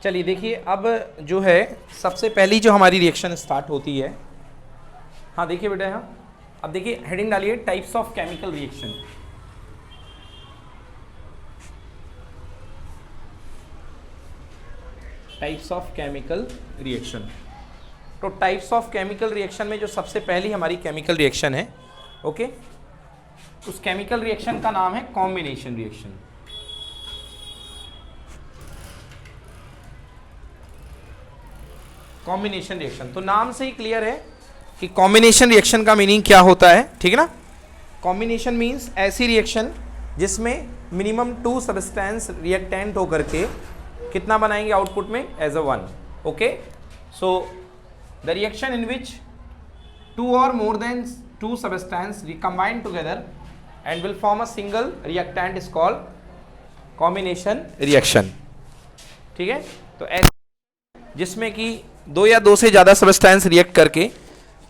चलिए देखिए, अब जो है सबसे पहली जो हमारी रिएक्शन स्टार्ट होती है, हाँ देखिए बेटा, यहाँ अब देखिए हेडिंग डालिए types of chemical reaction. Types of chemical reaction. तो टाइप्स ऑफ केमिकल रिएक्शन में जो सबसे पहली हमारी केमिकल रिएक्शन है, ओके, उस केमिकल रिएक्शन का नाम है कॉम्बिनेशन रिएक्शन। कॉम्बिनेशन रिएक्शन, तो नाम से ही क्लियर है कि कॉम्बिनेशन रिएक्शन का मीनिंग क्या होता है, ठीक है ना। कॉम्बिनेशन मीन्स ऐसी रिएक्शन जिसमें मिनिमम 2 सब्सटेंस रिएक्टेंट होकर के कितना बनाएंगे आउटपुट में, as a 1, okay. So the reaction in which 2 or more than 2 substances recombine together and will form a single reactant is called combination reaction, ठीक है। तो ऐसे जिसमें कि 2 या 2 से ज़्यादा सब्सटेंस रिएक्ट करके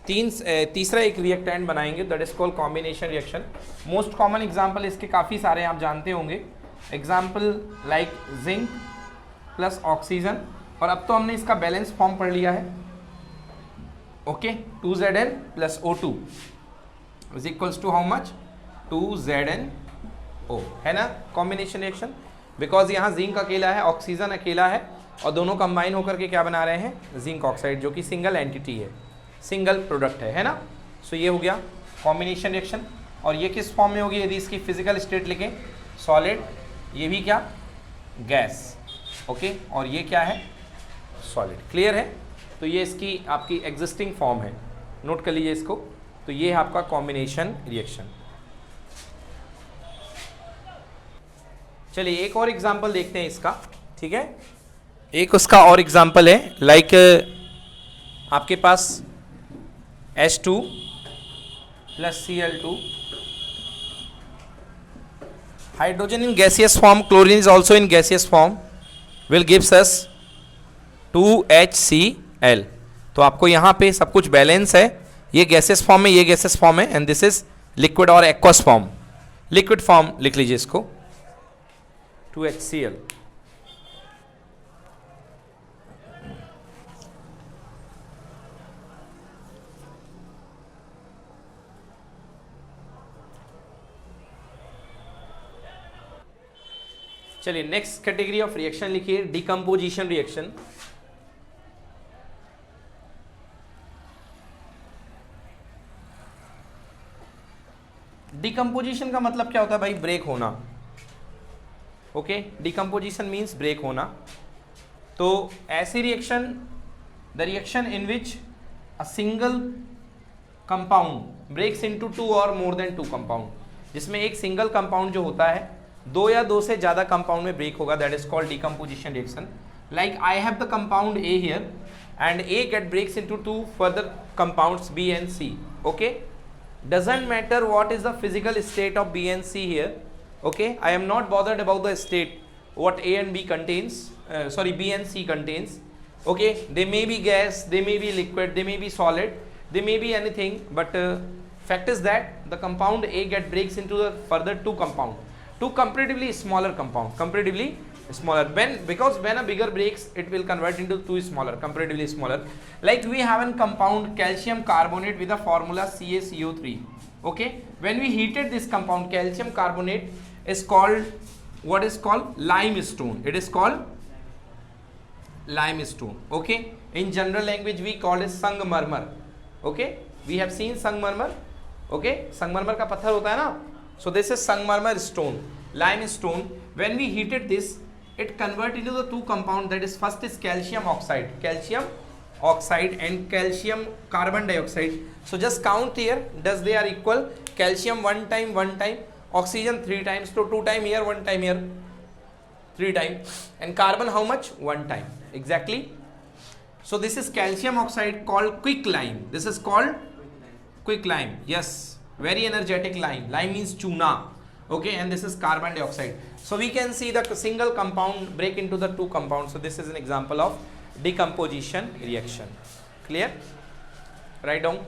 तीसरा एक रिएक्टेंट बनाएंगे, that is called combination reaction. Most common example इसके काफ़ी सारे आप जानते होंगे, example like zinc plus oxygen, और अब तो हमने इसका बैलेंस फॉर्म पढ़ लिया है, okay, 2Zn plus O2 is equals to how much, 2ZnO, है ना कॉम्बिनेशन रिएक्शन। बिकॉज यहाँ जिंक अकेला है, ऑक्सीजन अकेला है, और दोनों कंबाइन होकर के क्या बना रहे हैं, जिंक ऑक्साइड, जो कि सिंगल एंटिटी है, सिंगल प्रोडक्ट है ना। सो ये हो गया कॉम्बिनेशन रिएक्शन। और ये किस फॉर्म में होगी, यदि इसकी फिजिकल स्टेट लिखें, सॉलिड, ये भी क्या, गैस, ओके, और ये क्या है, सॉलिड, क्लियर है। तो ये इसकी आपकी एग्जिस्टिंग फॉर्म है, नोट कर लीजिए इसको। तो ये है आपका कॉम्बिनेशन रिएक्शन। चलिए एक और एग्जांपल देखते हैं इसका, ठीक है। एक उसका और एग्जांपल है, लाइक आपके पास H2 plus Cl2, hydrogen in gaseous form, chlorine is also in gaseous form, will gives us 2HCl। तो आपको यहाँ पे सब कुछ बैलेंस है, ये गैसेस फॉर्म में, ये गैसेस फॉर्म है, एंड दिस इज लिक्विड और एक्वस फॉर्म, लिक्विड फॉर्म लिख लीजिए इसको, 2HCl। चलिए नेक्स्ट कैटेगरी ऑफ रिएक्शन लिखिए, डिकम्पोजिशन रिएक्शन। डिकम्पोजिशन का मतलब क्या होता है भाई, ब्रेक होना, ओके। डिकम्पोजिशन मीन्स ब्रेक होना। तो ऐसी reaction, the reaction in which a single compound breaks into 2 or more than 2 compound, जिसमें एक सिंगल कंपाउंड जो होता है 2 या 2 से ज्यादा कंपाउंड में ब्रेक होगा, that is called decomposition reaction. Like I have the compound A here and A get breaks into 2 further compounds B and C, okay. Doesn't matter what is the physical state of B and C here, okay. I am not bothered about the state what A and B contains, B and C contains, okay. They may be gas, they may be liquid, they may be solid, they may be anything, but fact is that the compound A get breaks into the further 2 comparatively smaller compound, comparatively smaller, because when a bigger breaks it will convert into 2 smaller, comparatively smaller. Like we have a compound calcium carbonate with a formula CaCO3, okay. When we heated this compound calcium carbonate is called, what is called, limestone. It is called limestone, okay. In general language we call it संगमरमर, okay. We have seen संगमरमर, okay. संगमरमर का पत्थर होता है ना, so this is संगमरमर stone, limestone. When we heated this, it convert into the 2 compound, that is first is calcium oxide and calcium carbon dioxide. So just count here, does they are equal, calcium 1 time, oxygen 3 times, so 2 time here, 1 time here, 3 time, and carbon how much, 1 time, exactly. So this is calcium oxide called quicklime, this is called quicklime, yes, very energetic lime, lime means chuna, okay. And this is carbon dioxide. So we can see the single compound break into the 2 compounds. So this is an example of decomposition reaction, clear. Write down.